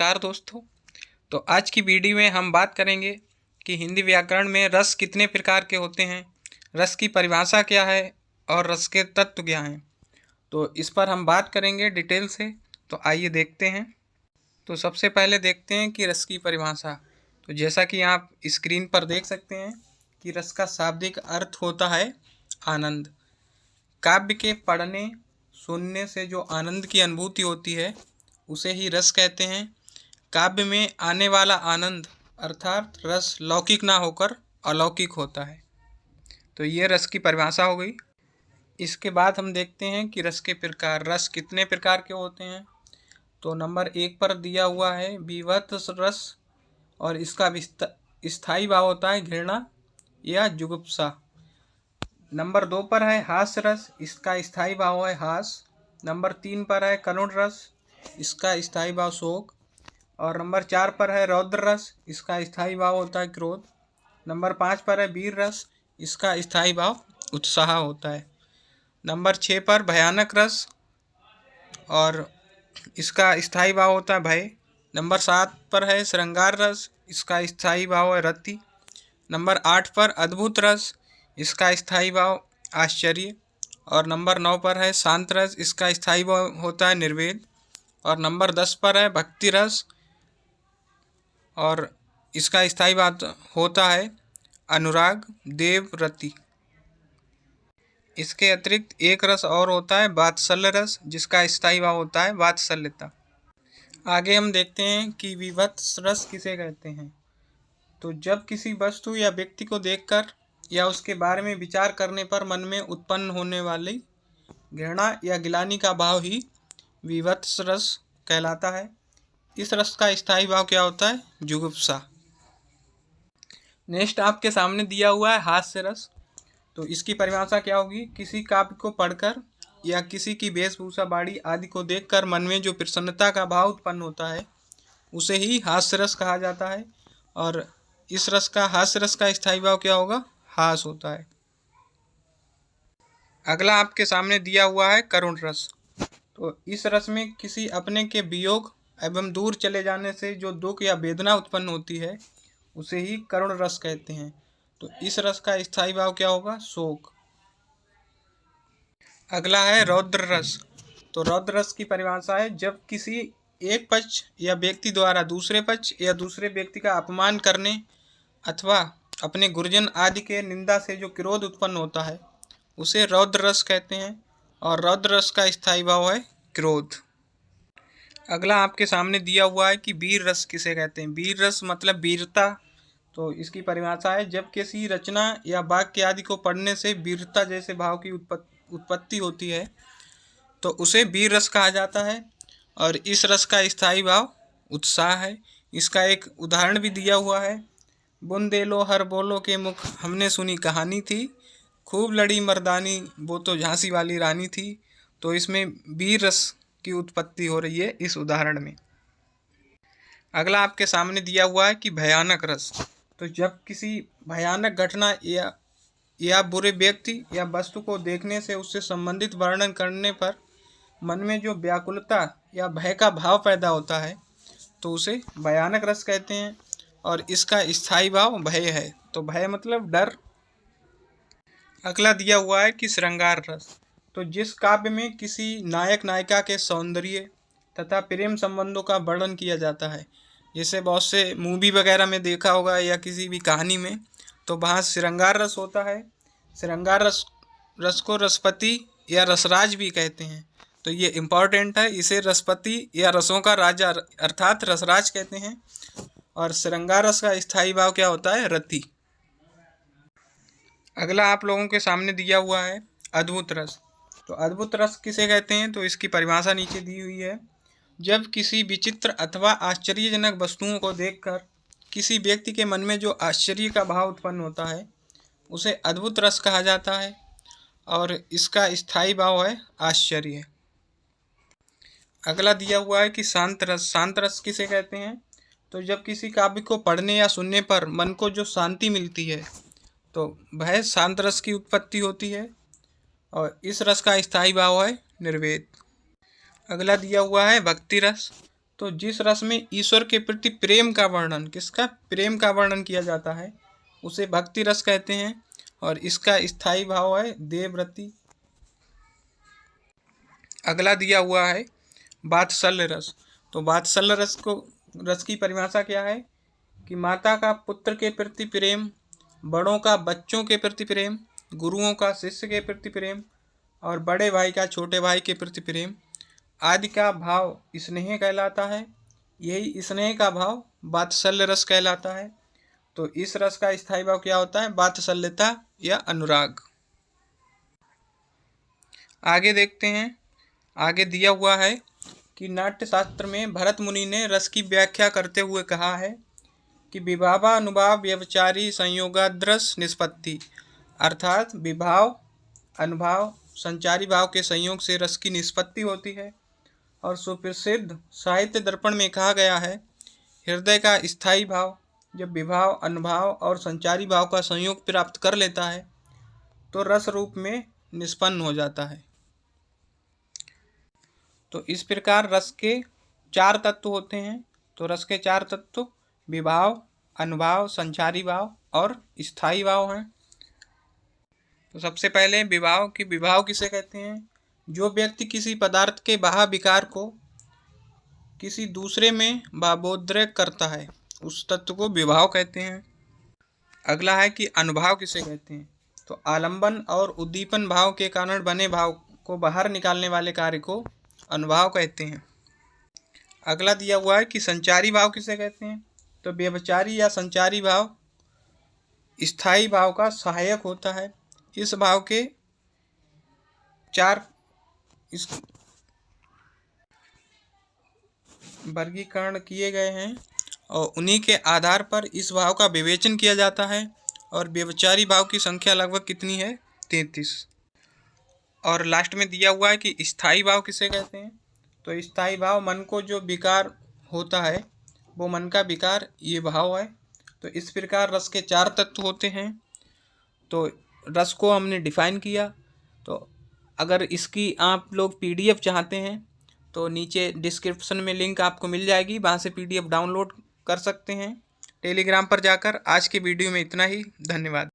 नमस्कार दोस्तों। तो आज की वीडियो में हम बात करेंगे कि हिंदी व्याकरण में रस कितने प्रकार के होते हैं, रस की परिभाषा क्या है और रस के तत्व क्या हैं। तो इस पर हम बात करेंगे डिटेल से। तो आइए देखते हैं। तो सबसे पहले देखते हैं कि रस की परिभाषा। तो जैसा कि आप स्क्रीन पर देख सकते हैं कि रस का शाब्दिक अर्थ होता है आनंद। काव्य के पढ़ने सुनने से जो आनंद की अनुभूति होती है उसे ही रस कहते हैं। काव्य में आने वाला आनंद अर्थात रस लौकिक ना होकर अलौकिक होता है। तो ये रस की परिभाषा हो गई। इसके बाद हम देखते हैं कि रस के प्रकार, रस कितने प्रकार के होते हैं। तो नंबर 1 पर दिया हुआ है विभत्स रस और इसका स्थायी भाव होता है घृणा या जुगुप्सा। नंबर 2 पर है हास्य रस, इसका स्थायी भाव है हास। नंबर 3 पर है करुण रस, इसका स्थायी भाव शोक। और नंबर 4 पर है रौद्र रस, इसका स्थायी भाव होता है क्रोध। नंबर 5 पर है वीर रस, इसका स्थायी भाव उत्साह होता है। नंबर 6 पर भयानक रस और इसका स्थायी भाव होता है भय। नंबर 7 पर है श्रृंगार रस, इसका स्थायी भाव है रति। नंबर 8 पर अद्भुत रस, इसका स्थायी भाव आश्चर्य। और नंबर 9 पर है शांत रस, इसका स्थायी भाव होता है निर्वेद। और नंबर 10 पर है भक्ति रस और इसका स्थायी भाव होता है अनुराग देव रति। इसके अतिरिक्त एक रस और होता है वात्सल्य रस, जिसका स्थायी भाव होता है वात्सल्यता। आगे हम देखते हैं कि विभत्स रस किसे कहते हैं। तो जब किसी वस्तु या व्यक्ति को देखकर या उसके बारे में विचार करने पर मन में उत्पन्न होने वाली घृणा या गिलानी का भाव ही विभत्स रस कहलाता है। इस रस का स्थायी भाव क्या होता है जुगुप्सा। नेक्स्ट आपके सामने दिया हुआ है हास्य रस। तो इसकी परिभाषा क्या होगी, किसी काव्य को पढ़कर या किसी की वेशभूषा बाड़ी आदि को देखकर मन में जो प्रसन्नता का भाव उत्पन्न होता है उसे ही हास्य रस कहा जाता है। और इस रस का, हास्य रस का स्थायी भाव क्या होगा, हास होता है। अगला आपके सामने दिया हुआ है करुण रस। तो इस रस में किसी अपने के वियोग एवं दूर चले जाने से जो दुख या वेदना उत्पन्न होती है उसे ही करुण रस कहते हैं। तो इस रस का स्थायी भाव क्या होगा, शोक। अगला है रौद्र रस। तो रौद्र रस की परिभाषा है जब किसी एक पक्ष या व्यक्ति द्वारा दूसरे पक्ष या दूसरे व्यक्ति का अपमान करने अथवा अपने गुरुजन आदि के निंदा से जो क्रोध उत्पन्न होता है उसे रौद्र रस कहते हैं। और रौद्र रस का स्थायी भाव है क्रोध। अगला आपके सामने दिया हुआ है कि वीर रस किसे कहते हैं। वीर रस मतलब वीरता। तो इसकी परिभाषा है जब किसी रचना या वाक्य आदि को पढ़ने से वीरता जैसे भाव की उत्पत्ति होती है तो उसे वीर रस कहा जाता है। और इस रस का स्थायी भाव उत्साह है। इसका एक उदाहरण भी दिया हुआ है, बुंदेलो हर बोलो के मुख हमने सुनी कहानी थी, खूब लड़ी मर्दानी वो तो झांसी वाली रानी थी। तो इसमें वीर रस की उत्पत्ति हो रही है इस उदाहरण में। अगला आपके सामने दिया हुआ है कि भयानक रस। तो जब किसी भयानक घटना या बुरे व्यक्ति या वस्तु को देखने से उससे संबंधित वर्णन करने पर मन में जो व्याकुलता या भय का भाव पैदा होता है तो उसे भयानक रस कहते हैं। और इसका स्थायी भाव भय है। तो भय मतलब डर। अगला दिया हुआ है कि श्रृंगार रस। तो जिस काव्य में किसी नायक नायिका के सौंदर्य तथा प्रेम संबंधों का वर्णन किया जाता है, जैसे बहुत से मूवी वगैरह में देखा होगा या किसी भी कहानी में, तो वहाँ श्रृंगार रस होता है। श्रृंगार रस को रसपति या रसराज भी कहते हैं। तो ये इम्पॉर्टेंट है, इसे रसपति या रसों का राजा अर्थात रसराज कहते हैं। और श्रृंगार रस का स्थायी भाव क्या होता है, रति। अगला आप लोगों के सामने दिया हुआ है अद्भुत रस। तो अद्भुत रस किसे कहते हैं, तो इसकी परिभाषा नीचे दी हुई है। जब किसी विचित्र अथवा आश्चर्यजनक वस्तुओं को देखकर किसी व्यक्ति के मन में जो आश्चर्य का भाव उत्पन्न होता है उसे अद्भुत रस कहा जाता है। और इसका स्थायी भाव है आश्चर्य। अगला दिया हुआ है कि शांत रस। शांत रस किसे कहते हैं, तो जब किसी काव्य को पढ़ने या सुनने पर मन को जो शांति मिलती है तो वह शांत रस की उत्पत्ति होती है। और इस रस का स्थायी भाव है निर्वेद। अगला दिया हुआ है भक्ति रस। तो जिस रस में ईश्वर के प्रति प्रेम का वर्णन, किसका प्रेम का वर्णन किया जाता है, उसे भक्ति रस कहते हैं। और इसका स्थायी भाव है देवव्रति। अगला दिया हुआ है वात्सल्य रस। तो वात्सल्य रस की परिभाषा क्या है कि माता का पुत्र के प्रति प्रेम, बड़ों का बच्चों के प्रति प्रेम, गुरुओं का शिष्य के प्रति प्रेम और बड़े भाई का छोटे भाई के प्रति प्रेम आदि का भाव स्नेह कहलाता है। यही स्नेह का भाव वात्सल्य रस कहलाता है। तो इस रस का स्थायी भाव क्या होता है, वात्सल्यता या अनुराग। आगे देखते हैं। आगे दिया हुआ है कि नाट्य शास्त्र में भरत मुनि ने रस की व्याख्या करते हुए कहा है कि विभावा अनुभाव व्यभिचारी संयोगाद्रस निष्पत्ति, अर्थात विभाव अनुभाव संचारी भाव के संयोग से रस की निष्पत्ति होती है। और सुप्रसिद्ध साहित्य दर्पण में कहा गया है, हृदय का स्थायी भाव जब विभाव अनुभाव और संचारी भाव का संयोग प्राप्त कर लेता है तो रस रूप में निष्पन्न हो जाता है। तो इस प्रकार रस के 4 तत्व होते हैं। तो रस के 4 तत्व विभाव, अनुभाव, संचारी भाव और स्थायी भाव हैं। तो सबसे पहले विभाव की विभाव किसे कहते हैं, जो व्यक्ति किसी पदार्थ के बाह्य विकार को किसी दूसरे में भावोद्रेक करता है उस तत्व को विभाव कहते हैं। अगला है कि अनुभाव किसे कहते हैं, तो आलंबन और उद्दीपन भाव के कारण बने भाव को बाहर निकालने वाले कार्य को अनुभाव कहते हैं। अगला दिया हुआ है कि संचारी भाव किसे कहते हैं, तो व्यभिचारी या संचारी भाव स्थायी भाव का सहायक होता है। इस भाव के 4 वर्गीकरण किए गए हैं और उन्हीं के आधार पर इस भाव का विवेचन किया जाता है। और व्यभिचारी भाव की संख्या लगभग कितनी है, 33। और लास्ट में दिया हुआ है कि स्थायी भाव किसे कहते हैं, तो स्थायी भाव मन को जो विकार होता है वो मन का विकार ये भाव है। तो इस प्रकार रस के 4 तत्व होते हैं। तो रस को हमने डिफाइन किया। तो अगर इसकी आप लोग PDF चाहते हैं तो नीचे डिस्क्रिप्शन में लिंक आपको मिल जाएगी, वहाँ से PDF डाउनलोड कर सकते हैं टेलीग्राम पर जाकर। आज के वीडियो में इतना ही, धन्यवाद।